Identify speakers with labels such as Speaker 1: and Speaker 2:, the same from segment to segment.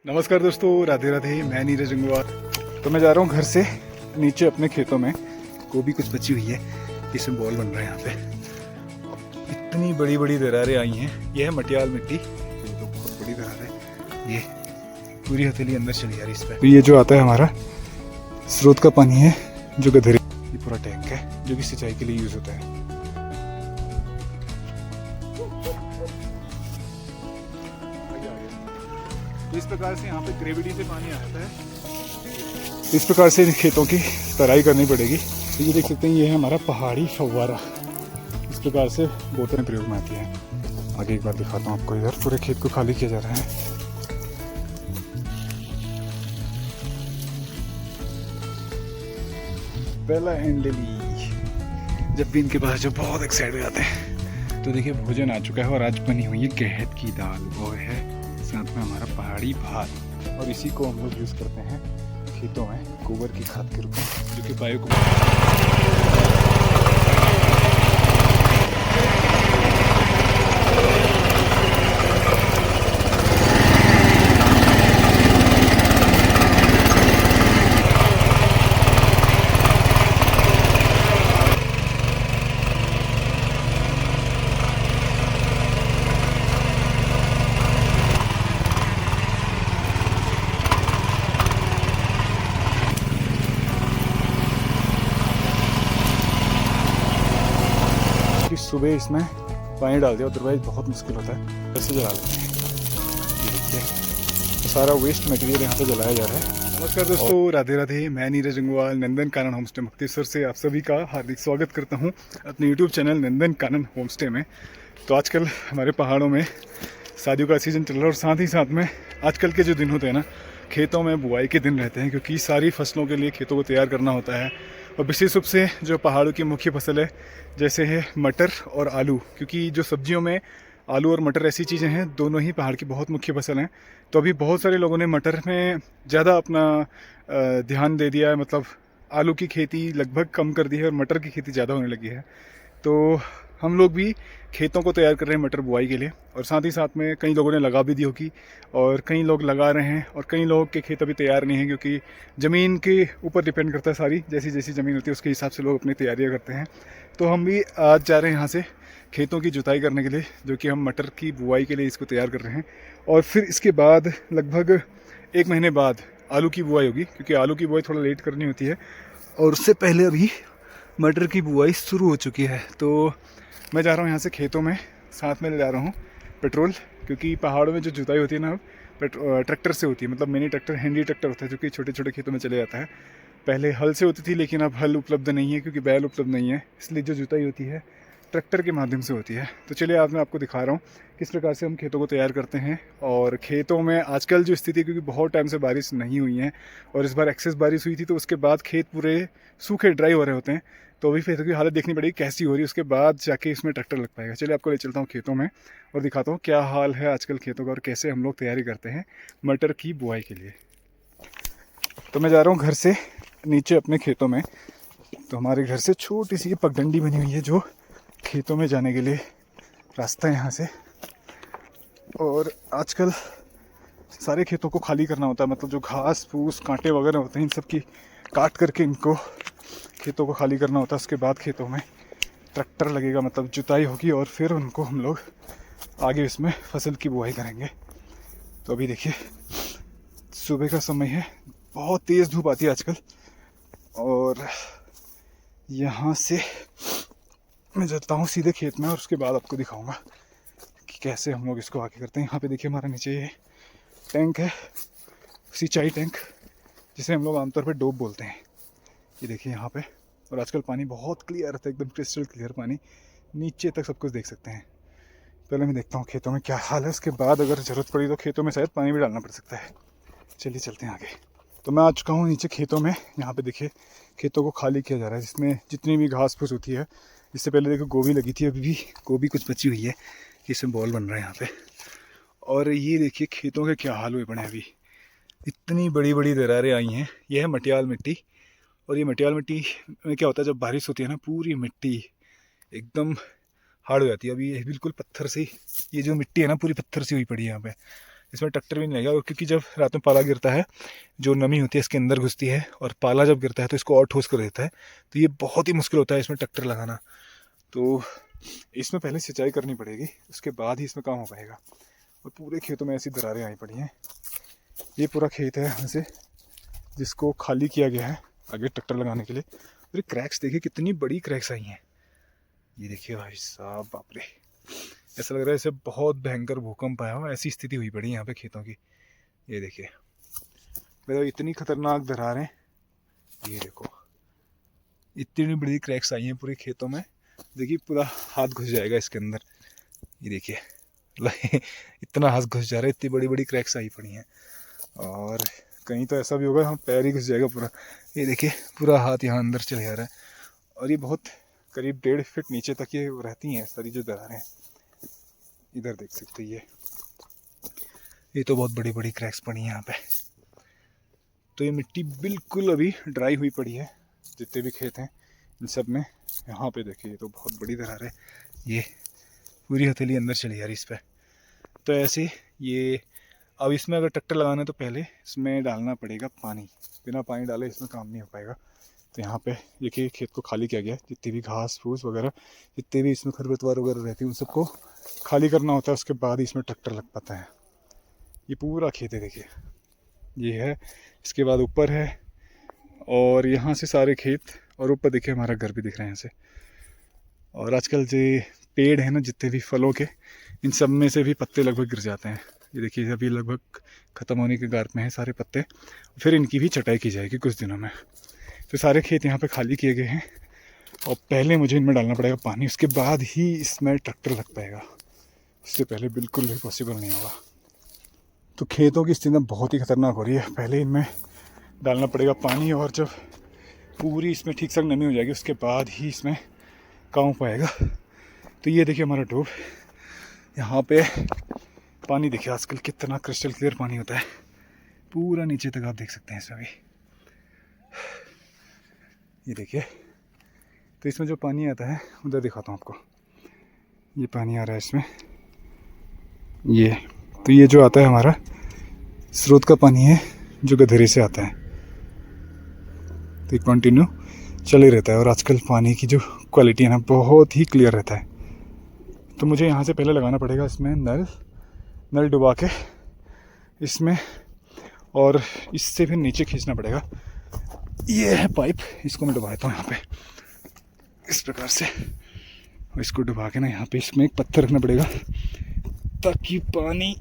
Speaker 1: नमस्कार दोस्तों, राधे राधे। मैं नीरज गंगवार। तो मैं जा रहा हूँ घर से नीचे अपने खेतों में। गोभी कुछ बची हुई है, इसमें बॉल बन रहा है। यहाँ पे इतनी बड़ी बड़ी दरारें आई हैं। ये है मटियाल मिट्टी, ये तो बहुत बड़ी दरार है। ये पूरी हथेली अंदर चली जा रही है इस पर। ये जो आता है हमारा स्रोत का पानी है, जो गधेरे, ये पूरा टैंक है जो कि सिंचाई के लिए यूज होता है। तो इस प्रकार से यहाँ पे ग्रेविटी से पानी आता है। इस प्रकार से खेतों की तराई करनी पड़ेगी। तो ये देख सकते हैं, ये है हमारा पहाड़ी फव्वारा। इस प्रकार से बोतलें प्रयोग में आती हैं। आगे एक बार दिखाता हूँ आपको। इधर पूरे खेत को खाली किया जा रहा है। पहला एंडली जब भी इनके पास जो बहुत एक्साइट हो जाते हैं। तो देखिए, भोजन आ चुका है और आज बनी हुई है गहत की दाल, वो है साथ में हमारा पहाड़ी भात। और इसी को हम लोग यूज़ करते हैं खेतों में गोबर की खाद के रूप में, जो कि वायु को सुबह इसमें पानी डाल दिया, अदरवाइज बहुत मुश्किल होता है। ऐसे जला लेते हैं। ये देखिए, तो सारा वेस्ट मटेरियल यहाँ पे जलाया जा रहा है। नमस्कार दोस्तों, राधे राधे। मैं नीरज गंगवार, नंदन कानन होमस्टे मुक्तेश्वर से आप सभी का हार्दिक स्वागत करता हूँ अपने YouTube channel Nandan Kanan homestay में। तो आजकल हमारे पहाड़ों में शादियों का सीज़न चल रहा है और साथ ही साथ में आजकल के जो दिन होते हैं ना, खेतों में बुआई के दिन रहते हैं, क्योंकि सारी फसलों के लिए खेतों को तैयार करना होता है। और विशेष रूप से जो पहाड़ों की मुख्य फसल है, जैसे है मटर और आलू, क्योंकि जो सब्जियों में आलू और मटर ऐसी चीज़ें हैं, दोनों ही पहाड़ की बहुत मुख्य फसल हैं। तो अभी बहुत सारे लोगों ने मटर में ज़्यादा अपना ध्यान दे दिया है, मतलब आलू की खेती लगभग कम कर दी है और मटर की खेती ज़्यादा होने लगी है। तो हम लोग भी खेतों को तैयार कर रहे हैं मटर बुआई के लिए। और साथ ही साथ में कई लोगों ने लगा भी दी होगी, और कई लोग लगा रहे हैं, और कई लोगों के खेत अभी तैयार नहीं हैं, क्योंकि ज़मीन के ऊपर डिपेंड करता है। सारी जैसी जैसी ज़मीन होती है उसके हिसाब से लोग अपनी तैयारियां करते हैं। तो हम भी आज जा रहे हैं यहाँ से खेतों की जुताई करने के लिए, जो कि हम मटर की बुआई के लिए इसको तैयार कर रहे हैं। और फिर इसके बाद लगभग 1 महीने बाद आलू की बुआई होगी, क्योंकि आलू की बुआई थोड़ा लेट करनी होती है। और उससे पहले अभी मटर की बुआई शुरू हो चुकी है। तो मैं जा रहा हूँ यहाँ से खेतों में, साथ में ले जा रहा हूँ पेट्रोल, क्योंकि पहाड़ों में जो जुताई होती है ना, ट्रैक्टर से होती है। मतलब मिनी ट्रैक्टर, हैंडी ट्रैक्टर होता है, जो कि छोटे छोटे खेतों में चले जाता है। पहले हल से होती थी, लेकिन अब हल उपलब्ध नहीं है, क्योंकि बैल उपलब्ध नहीं है। इसलिए जो जुताई होती है ट्रैक्टर के माध्यम से होती है। तो चलिए, आज मैं आपको दिखा रहा हूँ किस प्रकार से हम खेतों को तैयार करते हैं। और खेतों में आजकल जो स्थिति, क्योंकि बहुत टाइम से बारिश नहीं हुई है और इस बार एक्सेस बारिश हुई थी, तो उसके बाद खेत पूरे सूखे ड्राई हो रहे होते हैं। तो अभी खेतों की हालत देखनी पड़ेगी कैसी हो रही है, उसके बाद जाके इसमें ट्रैक्टर लग पाएगा। चलिए, आपको ले चलता हूँ खेतों में और दिखाता हूँ क्या हाल है आजकल खेतों का और कैसे हम लोग तैयारी करते हैं मटर की बुआई के लिए। तो मैं जा रहा हूँ घर से नीचे अपने खेतों में। तो हमारे घर से छोटी सी पगडंडी बनी हुई है, जो खेतों में जाने के लिए रास्ता है यहाँ से। और आजकल सारे खेतों को खाली करना होता है, मतलब जो घास फूस कांटे वगैरह होते हैं, इन सब की काट करके इनको खेतों को खाली करना होता है। उसके बाद खेतों में ट्रैक्टर लगेगा, मतलब जुताई होगी, और फिर उनको हम लोग आगे इसमें फसल की बुआई करेंगे। तो अभी देखिए, सुबह का समय है, बहुत तेज़ धूप आती है आजकल। और यहाँ से मैं जाता हूँ सीधे खेत में, और उसके बाद आपको दिखाऊंगा कि कैसे हम लोग इसको आगे करते हैं। यहाँ पे देखिए, हमारा नीचे ये टैंक है, सिंचाई टैंक, जिसे हम लोग आमतौर पे डोब बोलते हैं। ये देखिए यहाँ पे। और आजकल पानी बहुत क्लियर है, एकदम क्रिस्टल क्लियर पानी, नीचे तक सब कुछ देख सकते हैं। पहले मैं देखता हूँ खेतों में क्या हाल है, उसके बाद अगर ज़रूरत पड़ी तो खेतों में शायद पानी भी डालना पड़ सकता है। चलिए चलते हैं आगे। तो मैं आ चुका हूँ नीचे खेतों में। यहाँ पे देखिए, खेतों को खाली किया जा रहा है, जिसमें जितनी भी घास फूस होती है। इससे पहले देखो गोभी लगी थी, अभी भी गोभी कुछ बची हुई है, इसमें बॉल बन रहा है यहाँ पे। और ये देखिए खेतों के क्या हाल हुए पड़े हैं अभी। इतनी बड़ी बड़ी दरारें आई हैं। ये है मटियाल मिट्टी। और ये मटियाल मिट्टी में क्या होता है, जब बारिश होती है ना, पूरी मिट्टी एकदम हार्ड हो जाती है। अभी ये बिल्कुल पत्थर से, ये जो मिट्टी है ना, पूरी पत्थर सी हुई पड़ी है यहाँ पे। इसमें ट्रैक्टर भी नहीं लगेगा। और क्योंकि जब रात में पाला गिरता है जो नमी होती है इसके अंदर घुसती है, और पाला जब गिरता है तो इसको और ठोस कर देता है, तो ये बहुत ही मुश्किल होता है इसमें ट्रैक्टर लगाना। तो इसमें पहले सिंचाई करनी पड़ेगी, उसके बाद ही इसमें काम हो पाएगा। और पूरे खेतों में ऐसी दरारें आई पड़ी हैं। ये पूरा खेत है यहाँ से जिसको खाली किया गया है आगे ट्रैक्टर लगाने के लिए। और ये क्रैक्स देखिए, कितनी बड़ी क्रैक्स आई हैं। ये देखिए भाई साहब, बाप रे, ऐसा लग रहा है जैसे बहुत भयंकर भूकंप आया हो, ऐसी स्थिति हुई पड़ी यहाँ पे खेतों की। ये देखिए, मतलब इतनी खतरनाक दरारें, ये देखो इतनी बड़ी क्रैक्स आई हैं पूरे खेतों में। देखिए पूरा हाथ घुस जाएगा इसके अंदर। ये देखिए इतना हाथ घुस जा रहा है, इतनी बड़ी बड़ी क्रैक्स आई पड़ी हैं। और कहीं तो ऐसा भी होगा हम पैर ही घुस जाएगा पूरा। ये देखिए पूरा हाथ यहाँ अंदर चले जा रहा है। और ये बहुत करीब 1.5 फीट नीचे तक ये रहती हैं सारी जो दरारें हैं। इधर देख सकते हैं, ये तो बहुत बड़ी बड़ी क्रैक्स पड़ी हैं यहाँ पे। तो ये मिट्टी बिल्कुल अभी ड्राई हुई पड़ी है, जितने भी खेत हैं इन सब में। यहाँ पे देखिए, ये तो बहुत बड़ी दरार है, ये पूरी हथेली अंदर चली जा रही इस पर। तो ऐसे ये अब इसमें अगर ट्रैक्टर लगाना है तो पहले इसमें डालना पड़ेगा पानी। बिना पानी डाले इसमें काम नहीं हो पाएगा। तो यहाँ पे देखिए खेत को खाली किया गया है, जितनी भी घास फूस वगैरह, जितने भी इसमें खरपतवार वगैरह रहती है उन सबको खाली करना होता है, उसके बाद ही इसमें ट्रैक्टर लग पाता है। ये पूरा खेत है देखिए, ये है, इसके बाद ऊपर है, और यहाँ से सारे खेत, और ऊपर देखिए हमारा घर भी दिख रहा है यहाँ से। और आजकल जो पेड़ है ना जितने भी फलों के, इन सब में से भी पत्ते लगभग गिर जाते हैं। ये देखिए अभी लगभग ख़त्म होने के गार में हैं सारे पत्ते, फिर इनकी भी छटाई की जाएगी कुछ दिनों में। तो सारे खेत यहाँ पे खाली किए गए हैं, और पहले मुझे इनमें डालना पड़ेगा पानी, उसके बाद ही इसमें ट्रैक्टर लग पाएगा। इससे पहले बिल्कुल भी पॉसिबल नहीं होगा। तो खेतों की स्थिति बहुत ही ख़तरनाक हो रही है। पहले इनमें डालना पड़ेगा पानी, और जब पूरी इसमें ठीक से नमी हो जाएगी उसके बाद ही इसमें काम हो पाएगा। तो ये देखिए हमारा डोब, यहाँ पे पानी देखिए आजकल कितना क्रिस्टल क्लियर पानी होता है, पूरा नीचे तक आप देख सकते हैं सभी। ये देखिए, तो इसमें जो पानी आता है उधर दिखाता हूँ आपको। ये पानी आ रहा है इसमें, ये तो ये जो आता है हमारा स्रोत का पानी है जो गधेरे से आता है। तो ये कंटिन्यू चल ही रहता है, और आजकल पानी की जो क्वालिटी है ना बहुत ही क्लियर रहता है। तो मुझे यहाँ से पहले लगाना पड़ेगा इसमें नल डुबा के इसमें, और इससे फिर नीचे खींचना पड़ेगा। ये है पाइप, इसको मैं डुबा देता हूँ यहाँ पे इस प्रकार से। और इसको डुबा के ना यहाँ पे इसमें एक पत्थर रखना पड़ेगा ताकि पानी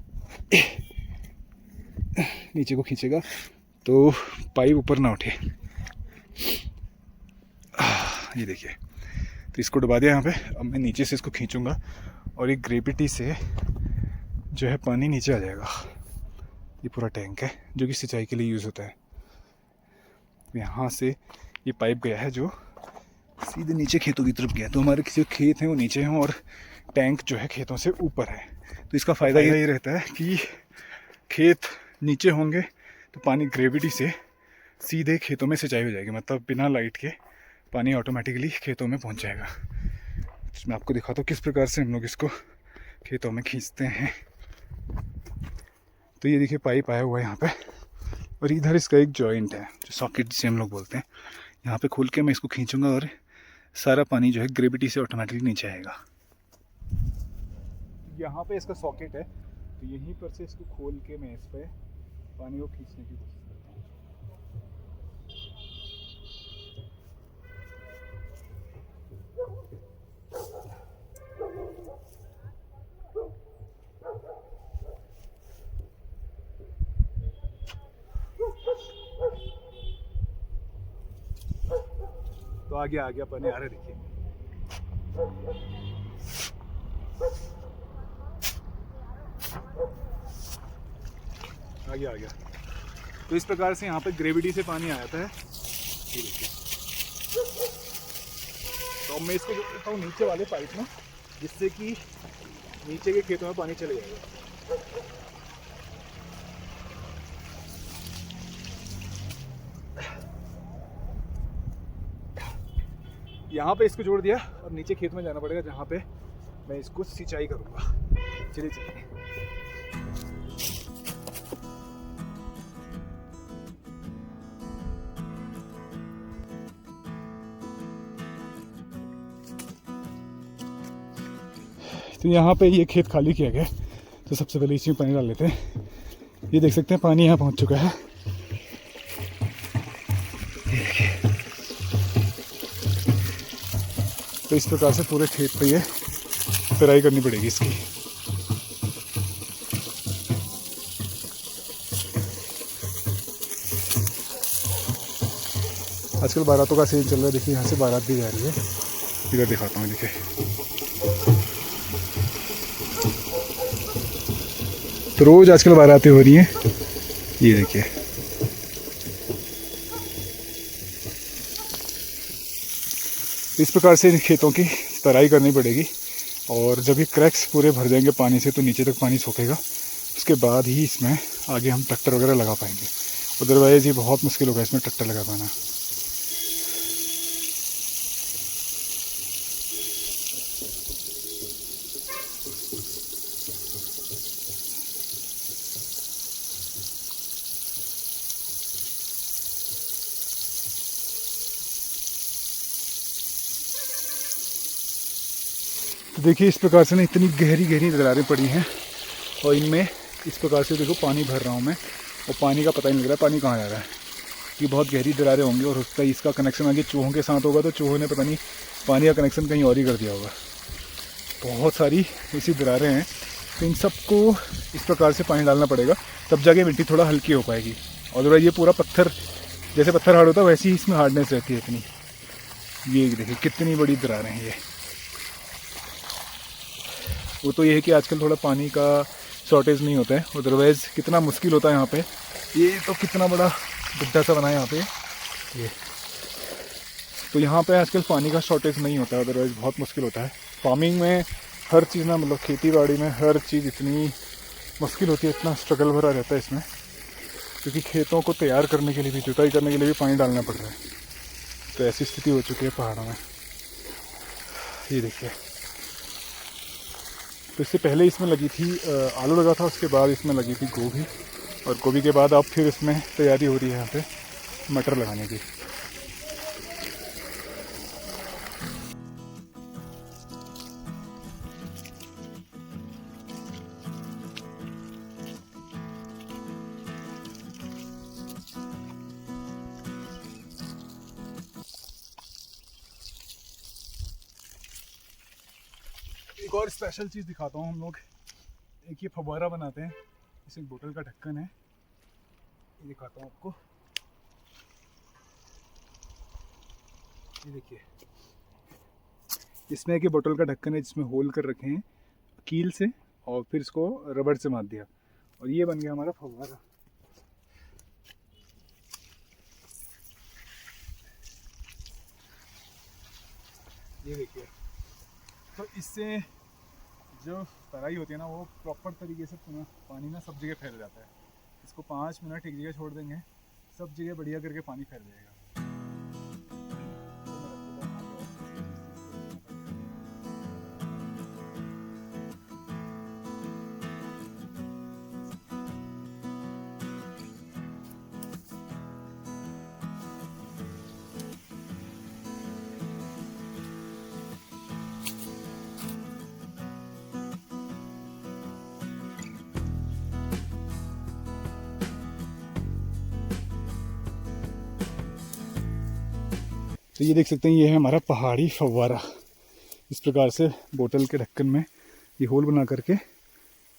Speaker 1: नीचे को खींचेगा तो पाइप ऊपर ना उठे। ये देखिए, तो इसको डुबा दिया यहाँ पे। अब मैं नीचे से इसको खींचूंगा और एक ग्रेविटी से जो है पानी नीचे आ जाएगा। ये पूरा टैंक है जो कि सिंचाई के लिए यूज़ होता है। यहाँ से ये पाइप गया है जो सीधे नीचे खेतों की तरफ गया। तो हमारे किसी खेत हैं वो नीचे हैं और टैंक जो है खेतों से ऊपर है। तो इसका फ़ायदा ये रहता है कि खेत नीचे होंगे तो पानी ग्रेविटी से सीधे खेतों में सिंचाई हो जाएगी, मतलब बिना लाइट के पानी ऑटोमेटिकली खेतों में पहुंच जाएगा। मैं आपको दिखाता हूँ किस प्रकार से हम लोग इसको खेतों में खींचते हैं। तो ये देखिए पाइप आया हुआ है यहाँ पे, और इधर इसका एक जॉइंट है जो सॉकेट जिसे हम लोग बोलते हैं। यहाँ पे खोल के मैं इसको खींचूंगा और सारा पानी जो है ग्रेविटी से ऑटोमेटिकली नीचे आएगा। यहाँ पे इसका सॉकेट है, तो यहीं पर से इसको खोल के मैं इस पर पानी को खींचने की कोशिश करता हूँ। तो आ गया पानी आ रहा है, देखिए। आ गया। तो इस प्रकार से यहाँ पे ग्रेविटी से पानी आ जाता है। ये देखिए, तो मैं इसको जोड़ता हूँ नीचे वाले पाइप में, जिससे कि नीचे के खेतों में पानी चले जाएगा। यहाँ पे इसको जोड़ दिया और नीचे खेत में जाना पड़ेगा जहाँ पे मैं इसको सिंचाई करूँगा। चलिए तो यहाँ पे ये खेत खाली किया गया है, तो सबसे पहले इसमें पानी डाल लेते हैं। ये देख सकते हैं पानी यहाँ पहुँच चुका है। तो इस प्रकार से पूरे खेत पे ये पेराई करनी पड़ेगी इसकी। आजकल बारातों का सीजन चल रहा है। देखिए यहाँ से बारात भी जा रही है। इधर दिखाता हूँ, देखिए तो रोज आजकल बारातें हो रही हैं। ये देखिए इस प्रकार से इन खेतों की तराई करनी पड़ेगी। और जब ये क्रैक्स पूरे भर जाएंगे पानी से, तो नीचे तक पानी सूखेगा, उसके बाद ही इसमें आगे हम ट्रैक्टर वगैरह लगा पाएंगे। अदरवाइज़ ये बहुत मुश्किल होगा इसमें ट्रैक्टर लगा पाना। तो देखिए इस प्रकार से ना इतनी गहरी गहरी दरारें पड़ी हैं, और इनमें इस प्रकार से देखो पानी भर रहा हूँ मैं, और पानी का पता ही नहीं लग रहा है पानी कहाँ जा रहा है। ये बहुत गहरी दरारें होंगी, और उसका इसका कनेक्शन आगे चूहों के साथ होगा, तो चूहों ने पता नहीं पानी का कनेक्शन कहीं और ही कर दिया होगा। बहुत सारी ऐसी दरारें हैं, तो इन सबको इस प्रकार से पानी डालना पड़ेगा, तब जाके मिट्टी थोड़ा हल्की हो पाएगी। अदरवाइज ये पूरा पत्थर, जैसे पत्थर हार्ड होता है वैसे ही इसमें हार्डनेस रहती है इतनी। ये देखिए कितनी बड़ी दरारें हैं ये। वो तो ये है कि आजकल थोड़ा पानी का शॉर्टेज नहीं होता है, अदरवाइज़ कितना मुश्किल होता है यहाँ पे। ये तो कितना बड़ा गड्ढा सा बना है यहाँ पे ये। तो यहाँ पे आजकल पानी का शॉर्टेज नहीं होता है, अदरवाइज़ बहुत मुश्किल होता है। फार्मिंग में हर चीज़ ना, मतलब खेती बाड़ी में हर चीज़ इतनी मुश्किल होती है, इतना स्ट्रगल भरा रहता है इसमें, क्योंकि खेतों को तैयार करने के लिए भी, जुताई करने के लिए भी पानी डालना पड़ रहा है। तो ऐसी स्थिति हो चुकी है पहाड़ों में। ये देखिए, तो इससे पहले इसमें लगी थी आलू लगा था, उसके बाद इसमें लगी थी गोभी, और गोभी के बाद अब फिर इसमें तैयारी हो रही है यहाँ पे मटर लगाने की। एक और स्पेशल चीज़ दिखाता हूँ। हम लोग एक ये फव्वारा बनाते हैं, इसमें बोतल का ढक्कन है, ये दिखाता हूँ आपको। ये देखिए, इसमें एक ये बोतल का ढक्कन है जिसमें होल कर रखे हैं कील से, और फिर इसको रबड़ से बांध दिया, और ये बन गया हमारा फव्वारा। ये देखिए, तो इससे जो तराई होती है ना, वो प्रॉपर तरीके से पानी ना सब जगह फैल जाता है। इसको 5 मिनट एक जगह छोड़ देंगे, सब जगह बढ़िया करके पानी फैल जाएगा। तो ये देख सकते हैं, ये है हमारा पहाड़ी फव्वारा। इस प्रकार से बोतल के ढक्कन में ये होल बना करके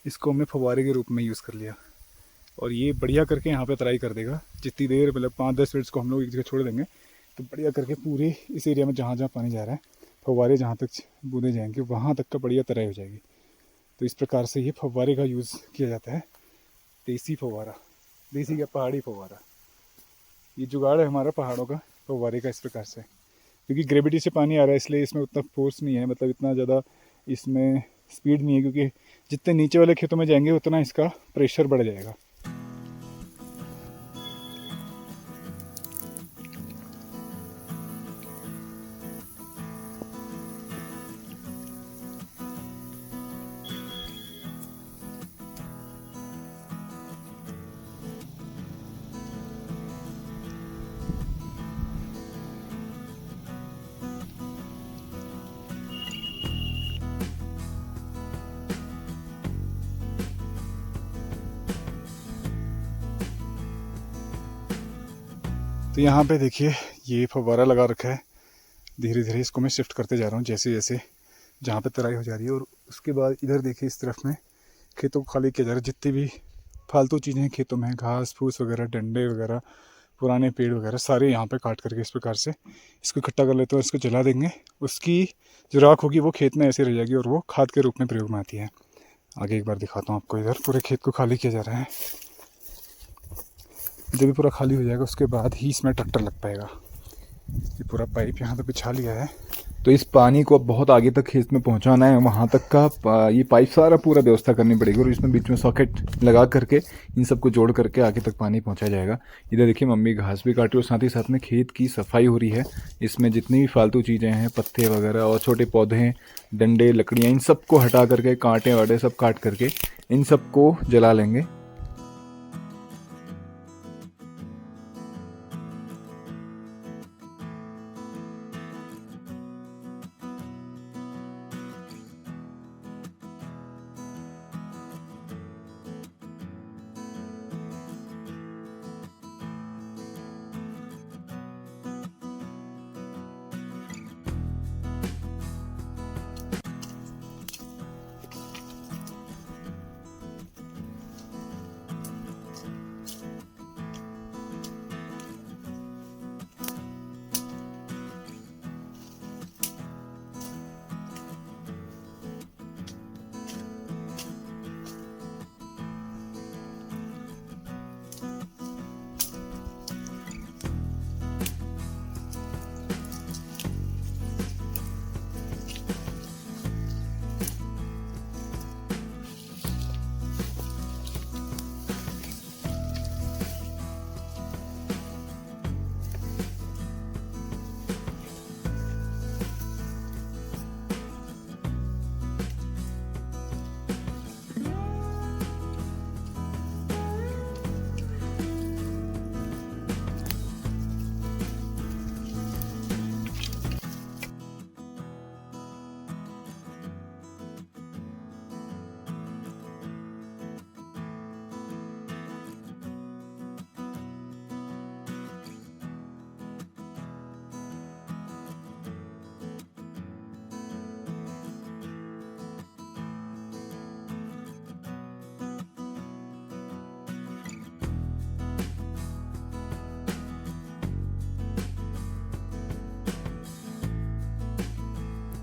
Speaker 1: इसको हमने फव्वारे के रूप में यूज़ कर लिया, और ये बढ़िया करके यहाँ पे तराई कर देगा। जितनी देर, मतलब 5-10 मिनट को हम लोग एक जगह छोड़ देंगे, तो बढ़िया करके पूरे इस एरिया में जहाँ जहाँ पानी जा रहा है, फव्वारे जहाँ तक बूंदे जाएंगे वहाँ तक का बढ़िया तराई हो जाएगी। तो इस प्रकार से ये फव्वारे का यूज़ किया जाता है। देसी फव्वारा, देसी क्या, पहाड़ी फव्वारा। ये जुगाड़ है हमारा पहाड़ों का फव्वारे का। इस प्रकार से, क्योंकि ग्रेविटी से पानी आ रहा है, इसलिए इसमें उतना फोर्स नहीं है, मतलब इतना ज़्यादा इसमें स्पीड नहीं है, क्योंकि जितने नीचे वाले खेतों में जाएंगे उतना इसका प्रेशर बढ़ जाएगा। तो यहाँ पे देखिए ये फव्वारा लगा रखा है, धीरे धीरे इसको मैं शिफ्ट करते जा रहा हूँ जैसे जैसे जहाँ पे तराई हो जा रही है। और उसके बाद इधर देखिए इस तरफ में खेतों को खाली किया जा रहा है। जितनी भी फालतू चीज़ें हैं खेतों में, घास फूस वगैरह, डंडे वगैरह, पुराने पेड़ वगैरह, सारे यहाँ पे काट करके इस प्रकार से इसको इकट्ठा कर लेते हैं और इसको जला देंगे। उसकी जो राख होगी वो खेत में ऐसे रह जाएगी और वो खाद के रूप में प्रयोग में आती है। आगे एक बार दिखाता हूँ आपको। इधर पूरे खेत को खाली किया जा रहा है। जब भी पूरा खाली हो जाएगा उसके बाद ही इसमें ट्रैक्टर लग पाएगा। ये पूरा पाइप यहाँ पे बिछा लिया है।
Speaker 2: तो इस पानी को अब बहुत आगे तक खेत में पहुंचाना है, वहां तक का ये पाइप सारा पूरा व्यवस्था करनी पड़ेगी और इसमें बीच में सॉकेट लगा करके इन सबको जोड़ करके आगे तक पानी पहुंचाया जाएगा। इधर देखिए मम्मी घास भी काट रही है और साथ ही साथ में खेत की सफाई हो रही है। इसमें जितनी भी फालतू चीज़ें हैं, पत्ते वगैरह और छोटे पौधे हैं, डंडे, लकड़ियाँ, इन सबको हटा करके, कांटे वाटे सब काट करके इन सबको जला लेंगे।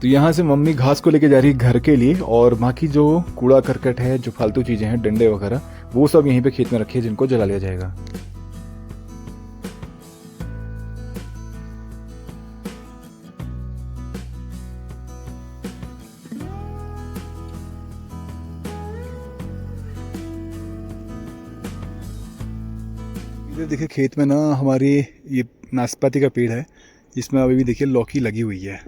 Speaker 2: तो यहाँ से मम्मी घास को लेके जा रही है घर के लिए और बाकी जो कूड़ा करकट है, जो फालतू चीज़ें हैं, डंडे वगैरह, वो सब यहीं पे खेत में रखी है जिनको जला लिया जाएगा।
Speaker 1: इधर देखिए खेत में ना हमारी ये नाशपाती का पेड़ है, इसमें अभी भी देखिए लौकी लगी हुई है।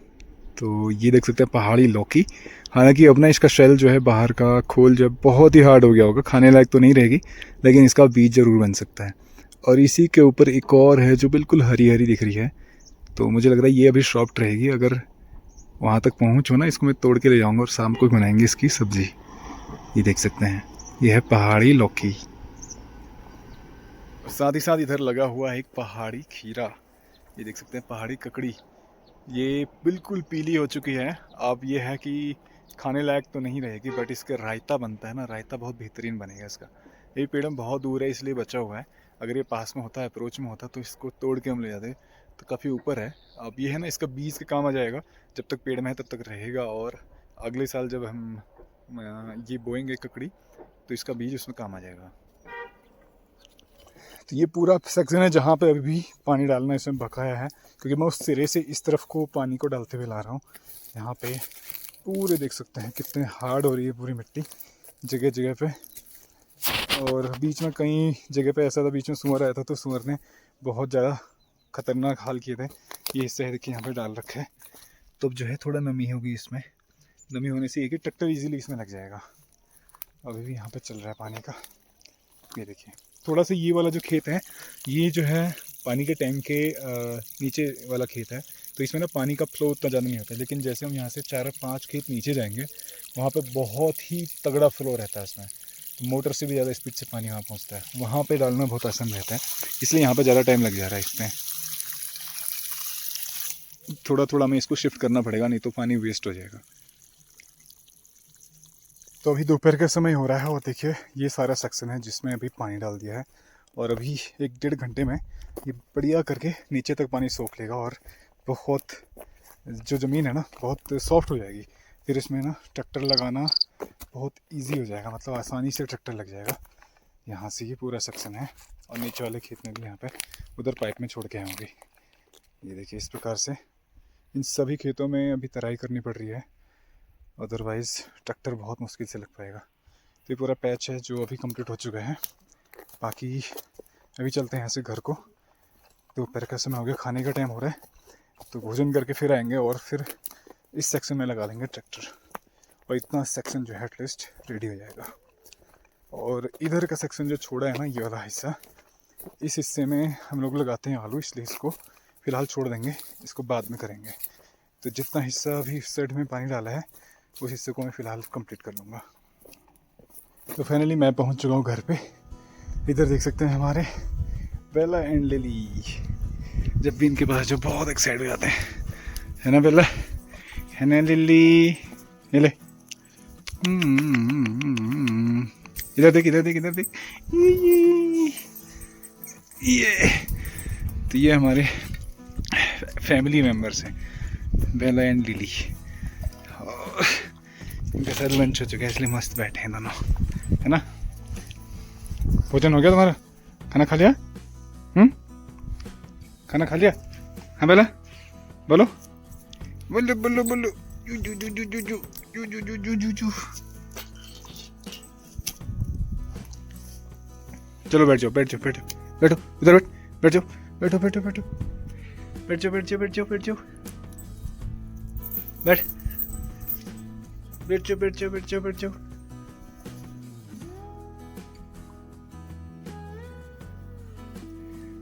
Speaker 1: तो ये देख सकते हैं पहाड़ी लौकी। हालांकि अब ना इसका शेल जो है बाहर का खोल जब बहुत ही हार्ड हो गया होगा, खाने लायक तो नहीं रहेगी, लेकिन इसका बीज ज़रूर बन सकता है। और इसी के ऊपर एक और है जो बिल्कुल हरी हरी दिख रही है। तो मुझे लग रहा है ये अभी सॉफ्ट रहेगी। अगर वहाँ तक पहुँचो ना, इसको मैं तोड़ के ले जाऊँगा और शाम को बनाएंगे इसकी सब्ज़ी। ये देख सकते हैं, ये है पहाड़ी लौकी। साथ ही साथ इधर लगा हुआ है एक पहाड़ी खीरा। ये देख सकते हैं पहाड़ी ककड़ी, ये बिल्कुल पीली हो चुकी है। अब ये है कि खाने लायक तो नहीं रहेगी, बट इसका रायता बनता है ना, रायता बहुत बेहतरीन बनेगा इसका। ये पेड़ हम बहुत दूर है इसलिए बचा हुआ है। अगर ये पास में होता है, अप्रोच में होता, तो इसको तोड़ के हम ले जाते, तो काफ़ी ऊपर है। अब ये है ना, इसका बीज के काम आ जाएगा। जब तक पेड़ में है तब तक रहेगा, और अगले साल जब हम ये बोएंगे ककड़ी, तो इसका बीज उसमें काम आ जाएगा। तो ये पूरा सेक्शन है जहाँ पे अभी भी पानी डालना इसमें बकाया है, क्योंकि मैं उस सिरे से इस तरफ को पानी को डालते हुए ला रहा हूँ। यहाँ पे पूरे देख सकते हैं कितने हार्ड हो रही है पूरी मिट्टी जगह जगह पे। और बीच में कई जगह पे ऐसा था, बीच में सूअर आया था, तो सूअर ने बहुत ज़्यादा ख़तरनाक हाल किए थे। ये हिस्से देखिए यहाँ पे डाल रखे हैं। तो जो है थोड़ा नमी होगी इसमें, नमी होने से एक ही ट्रैक्टर ईजिली इसमें लग जाएगा। अभी भी यहाँ पे चल रहा है पानी का। ये देखिए थोड़ा सा ये वाला जो खेत है, ये जो है पानी के टैंक के नीचे वाला खेत है, तो इसमें ना पानी का फ्लो उतना ज़्यादा नहीं होता। लेकिन जैसे हम यहाँ से 4-5 खेत नीचे जाएंगे, वहाँ पे बहुत ही तगड़ा फ्लो रहता है इसमें। तो मोटर से भी ज़्यादा स्पीड से पानी वहाँ पहुँचता है। वहाँ पे डालना बहुत आसान रहता है, इसलिए यहाँ पे ज़्यादा टाइम लग जा रहा है इसमें। थोड़ा थोड़ा हमें इसको शिफ्ट करना पड़ेगा, नहीं तो पानी वेस्ट हो जाएगा। तो अभी दोपहर का समय हो रहा है और देखिए ये सारा सेक्शन है जिसमें अभी पानी डाल दिया है, और अभी 1-1.5 घंटे में ये बढ़िया करके नीचे तक पानी सोख लेगा और बहुत जो ज़मीन है ना बहुत सॉफ्ट हो जाएगी। फिर इसमें ना ट्रैक्टर लगाना बहुत इजी हो जाएगा, मतलब आसानी से ट्रैक्टर लग जाएगा। यहाँ से ये पूरा सेक्शन है और नीचे वाले खेत में भी यहाँ पे उधर पाइप में छोड़ के आए होंगे। ये देखिए इस प्रकार से इन सभी खेतों में अभी तराई करनी पड़ रही है, अदरवाइज़ ट्रैक्टर बहुत मुश्किल से लग पाएगा। तो ये पूरा पैच है जो अभी कंप्लीट हो चुका है। बाकी अभी चलते हैं यहाँ से घर को, दोपहर का समय हो गया, खाने का टाइम हो रहा है, तो भोजन करके फिर आएंगे और फिर इस सेक्शन में लगा लेंगे ट्रैक्टर, और इतना सेक्शन जो है एटलीस्ट रेडी हो जाएगा। और इधर का सेक्शन जो छोड़ा है ना ये वाला हिस्सा, इस हिस्से में हम लोग लगाते हैं आलू, इसलिए इसको फ़िलहाल छोड़ देंगे, इसको बाद में करेंगे। तो जितना हिस्सा अभी इस साइड में पानी डाला है उस हिस्से को मैं फ़िलहाल कंप्लीट कर लूँगा। तो फाइनली मैं पहुँच चुका हूँ घर पे। इधर देख सकते हैं हमारे बेला एंड लिली, जब भी इनके पास जो बहुत एक्साइट हो जाते हैं, है ना बेला, है ना लिली, ये ले, इधर देख इधर देख इधर देख, ये तो ये हमारे फैमिली मेम्बर्स हैं, बेला एंड लिली। और इनके साथ लंच हो चुका है इसलिए मस्त बैठे हैं दोनों, है ना। भोजन हो गया तुम्हारा, खाना खा लिया? खाना खा लिया? हाँ बेला बोलो बोलो बोलो बोलो, जू जू जू जू जू जू जू जू जू जू जू। चलो बैठ जाओ बैठ जाओ बैठ जाओ, बैठो उधर बैठ जाओ, बैठो बैठो बैठो, बैठ जाओ बैठ जाओ बैठ जाओ बैठ जाओ, बैठ बैठ जाओ बैठ जाओ बैठ जाओ बैठ जाओ।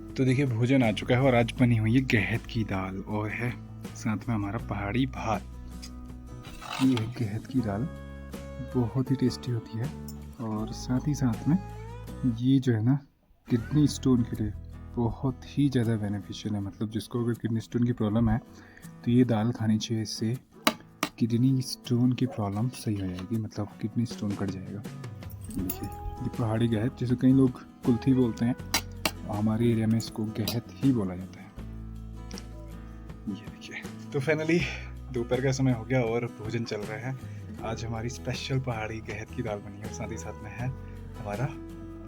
Speaker 1: तो देखिए भोजन आ चुका है और आज बनी हुई है गहत की दाल और है साथ में हमारा पहाड़ी भात। ये है गहत की दाल, बहुत ही टेस्टी होती है और साथ ही साथ में ये जो है ना किडनी स्टोन के लिए बहुत ही ज़्यादा बेनिफिशियल है। मतलब जिसको अगर किडनी स्टोन की प्रॉब्लम है तो ये दाल खानी चाहिए, इससे किडनी स्टोन की प्रॉब्लम सही हो जाएगी, मतलब किडनी स्टोन कट जाएगा। देखिए ये पहाड़ी गहत, जिसे कई लोग कुल्थी बोलते हैं, हमारे एरिया में इसको गहत ही बोला जाता है। ये देखिए तो फाइनली दोपहर का समय हो गया और भोजन चल रहा है। आज हमारी स्पेशल पहाड़ी गहत की दाल बनी है और साथ ही साथ में है हमारा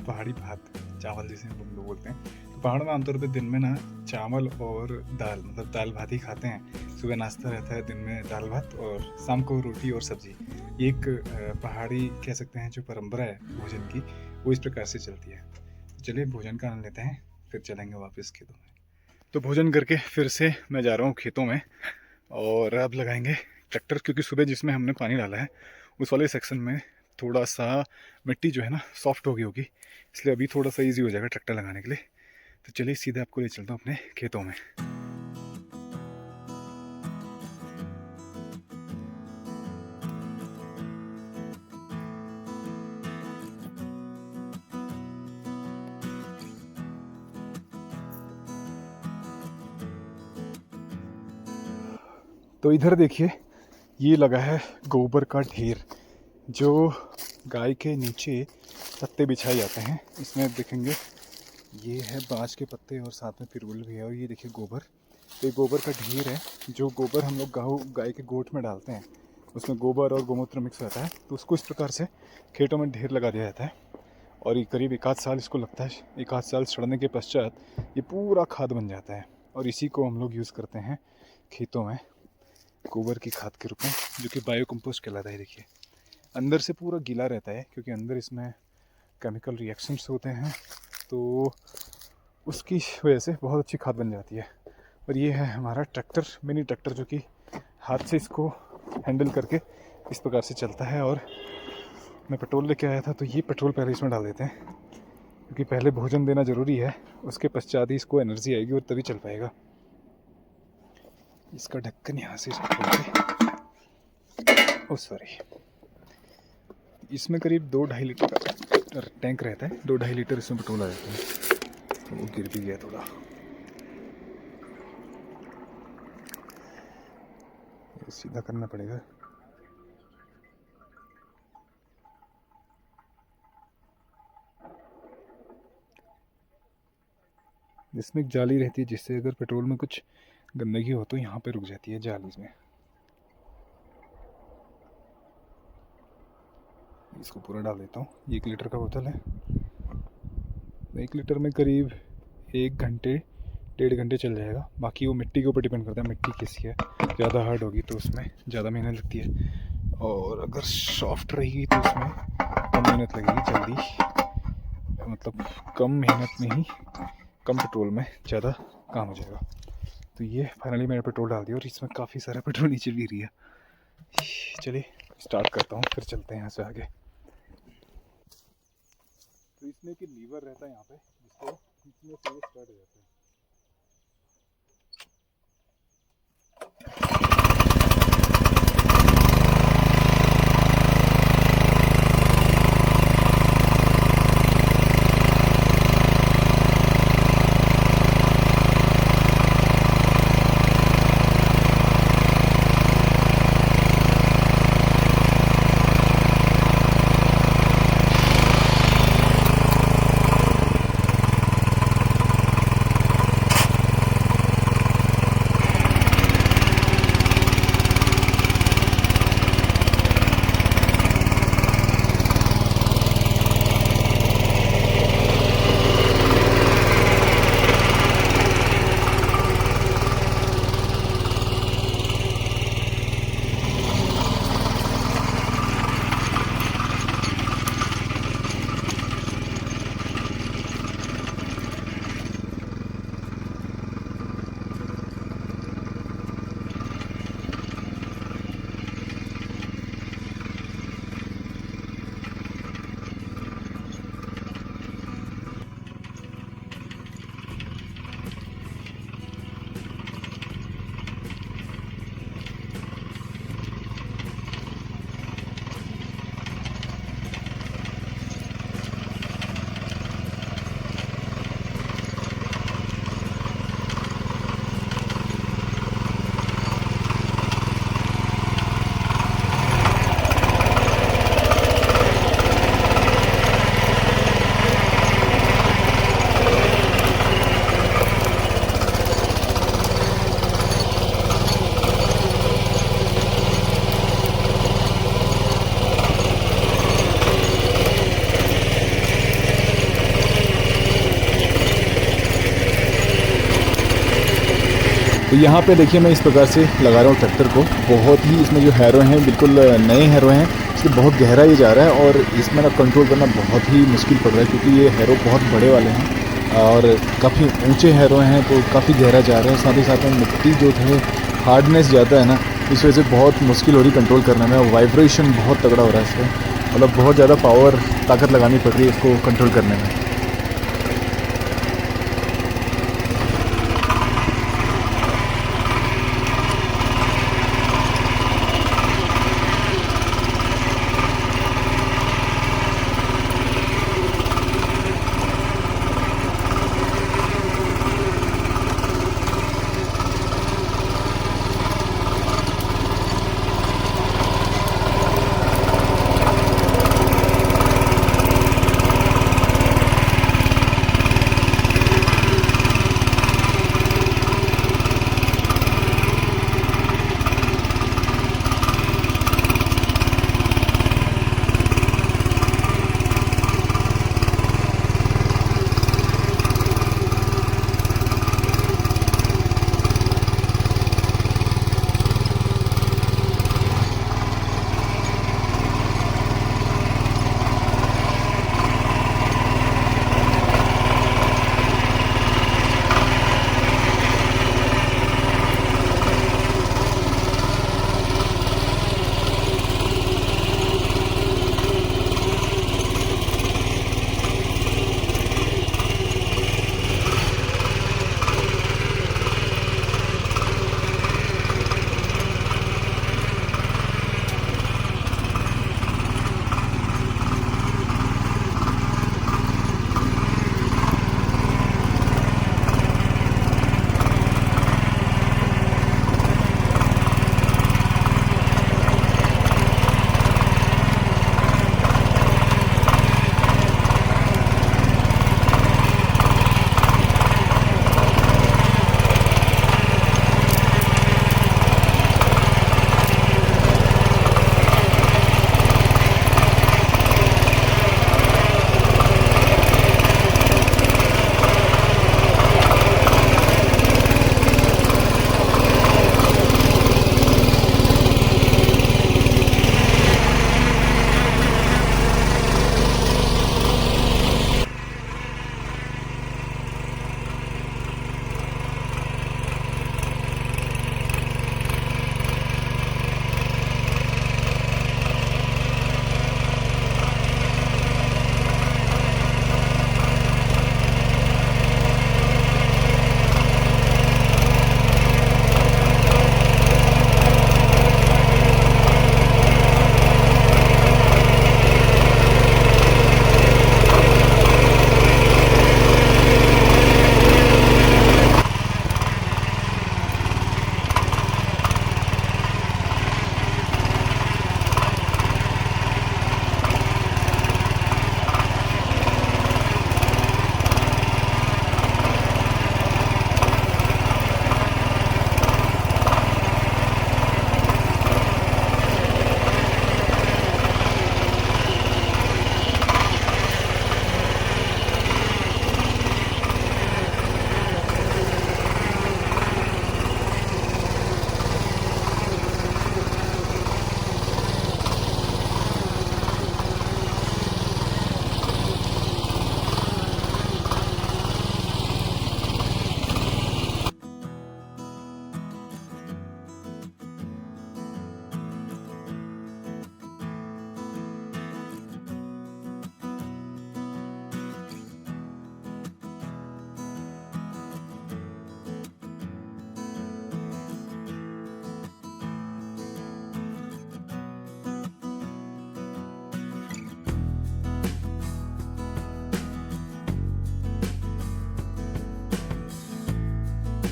Speaker 1: पहाड़ी भात, चावल जिसे हम लोग बोलते हैं। तो पहाड़ में आमतौर पे दिन में ना चावल और दाल, मतलब दाल भात ही खाते हैं। सुबह नाश्ता रहता है, दिन में दाल भात और शाम को रोटी और सब्जी। एक पहाड़ी कह सकते हैं जो परंपरा है भोजन की, वो इस प्रकार से चलती है। चलिए भोजन का आनंद लेते हैं, फिर चलेंगे वापस खेतों में। तो भोजन करके फिर से मैं जा रहा हूँ खेतों में और अब लगाएंगे ट्रैक्टर, क्योंकि सुबह जिसमें हमने पानी डाला है उस वाले सेक्शन में थोड़ा सा मिट्टी जो है ना सॉफ्ट हो गई होगी, इसलिए अभी थोड़ा सा इजी हो जाएगा ट्रैक्टर लगाने के लिए। तो चलिए सीधे आपको ले चलता हूँ अपने खेतों में। तो इधर देखिए ये लगा है गोबर का ढेर, जो गाय के नीचे पत्ते बिछाए जाते हैं। इसमें देखेंगे ये है बाँस के पत्ते और साथ में पिरुल भी है, और ये देखिए गोबर। तो ये गोबर का ढेर है, जो गोबर हम लोग गाय के गोठ में डालते हैं, उसमें गोबर और गोमूत्र मिक्स रहता है। तो उसको इस प्रकार से खेतों में ढेर लगा दिया जाता है और ये करीब 1 साल इसको लगता है। 1 साल सड़ने के पश्चात ये पूरा खाद बन जाता है और इसी को हम लोग यूज़ करते हैं खेतों में गोबर की खाद के रूप में, जो कि बायो कंपोस्ट कहलाता है। देखिए अंदर से पूरा गीला रहता है क्योंकि अंदर इसमें केमिकल रिएक्शंस होते हैं, तो उसकी वजह से बहुत अच्छी खाद बन जाती है। और ये है हमारा ट्रैक्टर, मिनी ट्रैक्टर, जो कि हाथ से इसको हैंडल करके इस प्रकार से चलता है। और मैं पेट्रोल लेके आया था, तो ये पेट्रोल पहले इसमें डाल देते हैं क्योंकि पहले भोजन देना ज़रूरी है, उसके पश्चात ही इसको एनर्जी आएगी और तभी चल पाएगा। इसका ढक्कन यहाँ से सॉरी, इसमें करीब 2-2.5 लीटर का टैंक रहता है। 2-2.5 लीटर इसमें पेट्रोल आ जाता है। तो वो गिर भी गया थोड़ा। इसको सीधा करना पड़ेगा। इसमें एक जाली रहती है जिससे अगर पेट्रोल में कुछ गंदगी हो तो यहाँ पे रुक जाती है जाली में। इसको पूरा डाल देता हूँ। 1 लीटर का बोतल है। 1 लीटर में करीब 1 घंटे 1.5 घंटे चल जाएगा। बाकी वो मिट्टी के ऊपर डिपेंड करता है, मिट्टी कैसी है। ज़्यादा हार्ड होगी तो उसमें ज़्यादा मेहनत लगती है, और अगर सॉफ्ट रहेगी तो उसमें कम मेहनत लगेगी। जल्दी मतलब कम मेहनत में ही कम पेट्रोल में ज़्यादा काम हो जाएगा। तो ये फाइनली मैंने पेट्रोल डाल दिया और इसमें काफ़ी सारा पेट्रोल नीचे भी रही है। चलिए स्टार्ट करता हूँ, फिर चलते हैं यहाँ से आगे। तो इसमें एक लीवर रहता है यहाँ पे जिसको इसमें से स्टार्ट हो जाता है। तो यहाँ पे देखिए मैं इस प्रकार से लगा रहा हूँ ट्रैक्टर को। बहुत ही इसमें जो हैरो हैं बिल्कुल नए हैरो हैं, इसलिए बहुत गहरा ये जा रहा है और इसमें ना कंट्रोल करना बहुत ही मुश्किल पड़ रहा है क्योंकि ये हैरो बहुत बड़े वाले हैं और काफ़ी ऊंचे हैरो हैं, तो काफ़ी गहरा जा रहा है। साथ ही साथ में मिट्टी जो है हार्डनेस ज़्यादा है ना, इस वजह से बहुत मुश्किल हो रही कंट्रोल करने में। वाइब्रेशन बहुत तगड़ा हो रहा है इसमें, मतलब बहुत ज़्यादा पावर ताकत लगानी पड़ रही है इसको कंट्रोल करने में।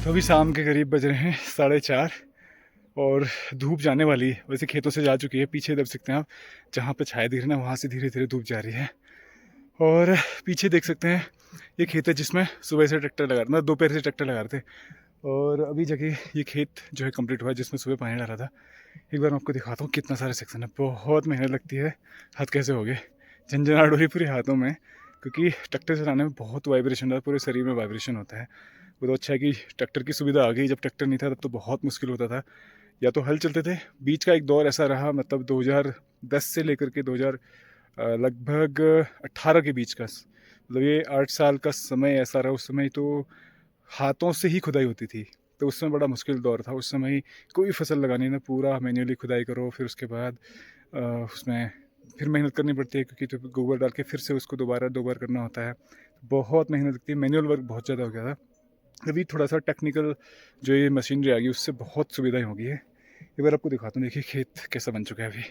Speaker 1: तो अभी शाम के करीब बज रहे हैं 4:30 और धूप जाने वाली है। वैसे खेतों से जा चुकी है, पीछे देख सकते हैं आप, जहाँ पे छाया दिख रही है ना, वहाँ से धीरे धीरे धूप जा रही है। और पीछे देख सकते हैं ये खेत है जिसमें सुबह से ट्रैक्टर लगा रहा था, दोपहर से ट्रैक्टर लगा रहे थे। और अभी जगह ये खेत जो है कंप्लीट हुआ है जिसमें सुबह पानी डाला था। एक बार मैं आपको दिखाता हूँ कितना सारा सेक्शन है, बहुत मेहनत लगती है। हाथ कैसे हो गए, झंझनाहट हो रही पूरे हाथों में, क्योंकि ट्रैक्टर चलाने में बहुत वाइब्रेशन होता है, पूरे शरीर में वाइब्रेशन होता है। वो तो अच्छा है कि ट्रैक्टर की सुविधा आ गई, जब ट्रैक्टर नहीं था तब तो बहुत मुश्किल होता था। या तो हल चलते थे, बीच का एक दौर ऐसा रहा, मतलब 2010 से लेकर के 2000 लगभग 18 के बीच का, मतलब ये 8 साल का समय ऐसा रहा। उस समय तो हाथों से ही खुदाई होती थी, तो उस समय बड़ा मुश्किल दौर था। उस समय कोई फसल लगानी ना, पूरा मैन्युअली खुदाई करो, फिर उसके बाद उसमें फिर मेहनत करनी पड़ती है, क्योंकि तो गोबर डाल के फिर से उसको दोबारा 2 बार करना होता है। बहुत मेहनत लगती है, मैनुअल वर्क बहुत ज़्यादा हो गया था। अभी थोड़ा सा टेक्निकल जो ये मशीनरी आ गई उससे बहुत सुविधाएं हो गई है। एक बार आपको दिखाता हूँ, देखिए खेत कैसा बन चुका है अभी।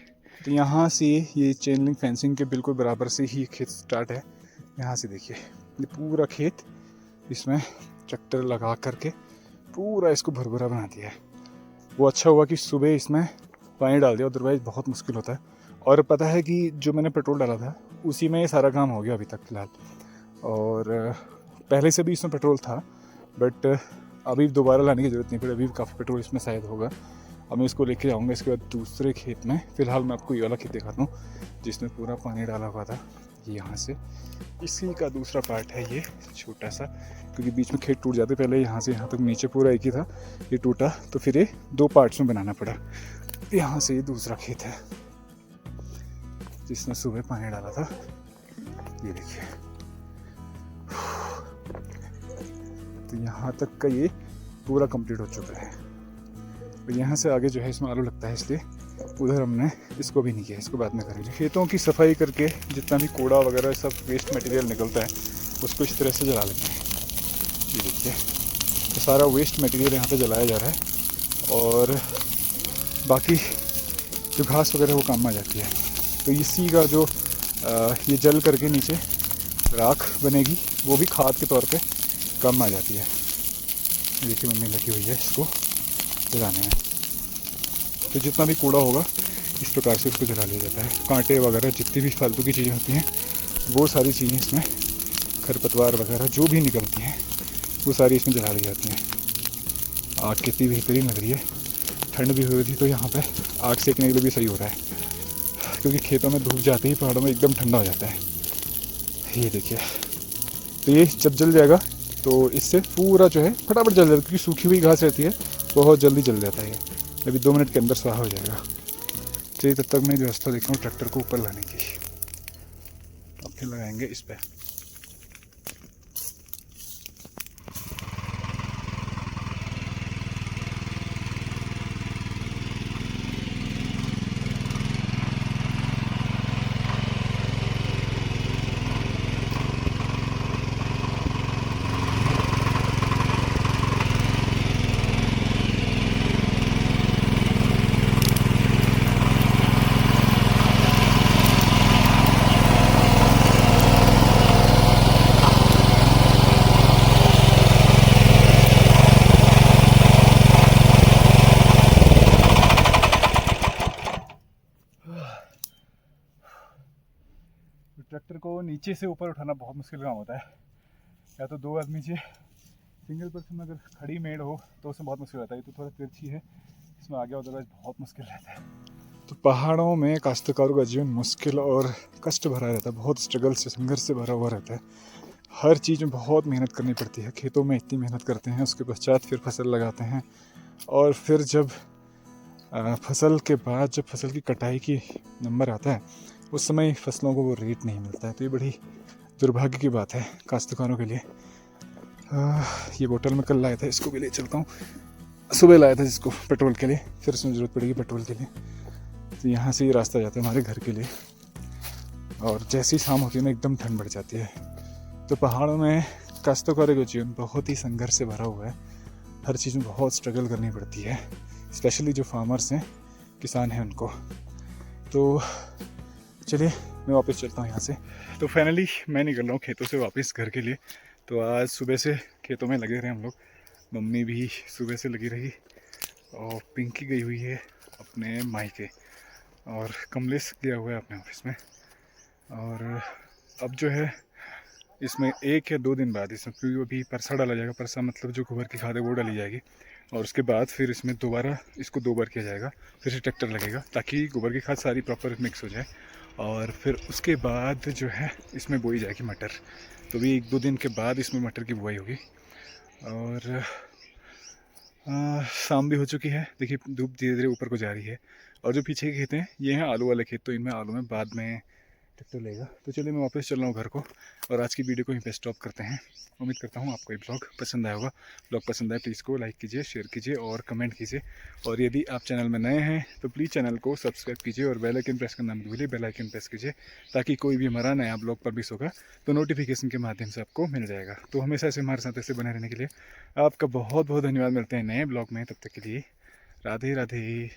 Speaker 1: तो यहाँ से ये चेन लिंक फेंसिंग के बिल्कुल बराबर से ही खेत स्टार्ट है। यहाँ से देखिए ये पूरा खेत, इसमें ट्रैक्टर लगा करके पूरा इसको भरभरा बना दिया है। वो अच्छा हुआ कि सुबह इसमें पानी डाल दिया, अदरवाइज़ बहुत मुश्किल होता है। और पता है कि जो मैंने पेट्रोल डाला था उसी में ये सारा काम हो गया अभी तक फ़िलहाल। और पहले से भी इसमें पेट्रोल था, बट अभी दोबारा लाने की ज़रूरत नहीं पड़ी, अभी काफ़ी पेट्रोल इसमें शायद होगा। अब मैं इसको लेके जाऊँगा इसके बाद दूसरे खेत में। फ़िलहाल मैं आपको ये वाला खेत दिखाता हूँ जिसमें पूरा पानी डाला हुआ था। यहाँ से इसी का दूसरा पार्ट है ये छोटा सा, क्योंकि बीच में खेत टूट जाते, पहले यहाँ से यहाँ तक नीचे पूरा एक ही था, ये टूटा तो फिर ये 2 पार्ट्स में बनाना पड़ा। यहाँ से ये दूसरा खेत है जिसने सुबह पानी डाला था, ये देखिए। तो यहाँ तक का ये पूरा कंप्लीट हो चुका है। तो यहाँ से आगे जो है इसमें आलू लगता है, इसलिए उधर हमने इसको भी नहीं किया, इसको बाद में करेंगे। खेतों की सफाई करके जितना भी कूड़ा वगैरह सब वेस्ट मटेरियल निकलता है उसको इस तरह से जला लेते हैं। ये देखिए, तो सारा वेस्ट मटेरियल यहाँ पे जलाया जा रहा है और बाकी जो घास वगैरह वो काम में आ जाती है। तो इसी का जो ये जल करके नीचे राख बनेगी, वो भी खाद के तौर पे काम में आ जाती है। देखिए मम्मी लगी हुई है इसको जलाने में। तो जितना भी कूड़ा होगा इस प्रकार से उसको जला लिया जाता है। कांटे वगैरह जितनी भी फालतू की चीज़ें होती हैं वो सारी चीज़ें इसमें, खरपतवार वगैरह जो भी निकलती हैं वो सारी इसमें जला ली जाती हैं। आग कितनी बेहतरीन लग रही है, ठंड भी हो रही थी तो यहाँ पे आग सेकने के लिए भी सही हो रहा है, क्योंकि खेतों में धूप जाते ही पहाड़ों में एकदम ठंडा हो जाता है। ये देखिए, तो ये जब जल जाएगा तो इससे पूरा जो है फटाफट जल जाएगा, क्योंकि सूखी हुई घास रहती है, बहुत जल्दी जल जाता है। अभी 2 मिनट के अंदर स्वाहा हो जाएगा। चलिए तब तक मैं व्यवस्था देखता हूँ ट्रैक्टर को ऊपर लाने की। अब फिर लगाएंगे इस पर। ट्रैक्टर को नीचे से ऊपर उठाना बहुत मुश्किल काम होता है। या तो 2 आदमी से, सिंगल पर्सन अगर खड़ी मेड़ हो तो उसमें बहुत मुश्किल होता है। ये तो थोड़ा तिरछी है, इसमें आगे अदरवाइज बहुत मुश्किल रहता है। तो पहाड़ों में काश्तकारों का जीवन मुश्किल और कष्ट भरा रहता है, बहुत स्ट्रगल से, संघर्ष से भरा हुआ रहता है। हर चीज़ में बहुत मेहनत करनी पड़ती है। खेतों में इतनी मेहनत करते हैं, उसके पश्चात फिर फसल लगाते हैं, और फिर जब फसल के बाद जब फसल की कटाई की नंबर आता है उस समय फसलों को वो रेट नहीं मिलता है। तो ये बड़ी दुर्भाग्य की बात है काश्तकारों के लिए। ये बोतल में कल लाया था, इसको भी ले चलता हूँ। सुबह लाया था जिसको पेट्रोल के लिए, फिर उसमें ज़रूरत पड़ेगी पेट्रोल के लिए। तो यहाँ से ये रास्ता जाता है हमारे घर के लिए, और जैसे ही शाम होती है ना एकदम ठंड बढ़ जाती है। तो पहाड़ों में काश्तकारों का जीवन बहुत ही संघर्ष से भरा हुआ है। हर चीज़ में बहुत स्ट्रगल करनी पड़ती है, स्पेशली जो फार्मर्स हैं, किसान हैं उनको। तो चलिए मैं वापस चलता हूँ यहाँ से। तो फाइनली मैं निकल रहा हूँ खेतों से वापस घर के लिए। तो आज सुबह से खेतों में लगे रहे हम लोग, मम्मी भी सुबह से लगी रही और पिंकी गई हुई है अपने मायके और कमलेश गया हुआ है अपने ऑफिस में। और अब जो है इसमें 1 या 2 दिन बाद इसमें क्योंकि अभी परसा डाला जाएगा, परसा मतलब जो गोबर की खाद है वो डाली जाएगी और उसके बाद फिर इसमें दोबारा इसको 2 बार किया जाएगा, फिर से ट्रैक्टर लगेगा ताकि गोबर की खाद सारी प्रॉपर मिक्स हो जाए और फिर उसके बाद जो है इसमें बोई जाएगी मटर। तो भी 1-2 दिन के बाद इसमें मटर की बुआई होगी। और शाम भी हो चुकी है, देखिए धूप धीरे धीरे ऊपर को जा रही है। और जो पीछे के खेत हैं ये हैं आलू वाले खेत, तो इनमें आलू में बाद में ट्रैक्टर लेगा। तो चलिए मैं वापस चल रहा हूँ घर को और आज की वीडियो को यहीं पे स्टॉप करते हैं। उम्मीद करता हूँ आपको ये ब्लॉग पसंद आया होगा। ब्लॉग पसंद आए प्लीज़ को लाइक कीजिए, शेयर कीजिए और कमेंट कीजिए। और यदि आप चैनल में नए हैं तो प्लीज़ चैनल को सब्सक्राइब कीजिए और बेल आइकन प्रेस करना मत भूलिए। बेल आइकन प्रेस कीजिए ताकि कोई भी हमारा नया ब्लॉग पब्लिश होगा तो नोटिफिकेशन के माध्यम से आपको मिल जाएगा। तो हमेशा से हमारे साथ ऐसे बने रहने के लिए आपका बहुत बहुत धन्यवाद। मिलते हैं नए ब्लॉग में, तब तक के लिए राधे राधे।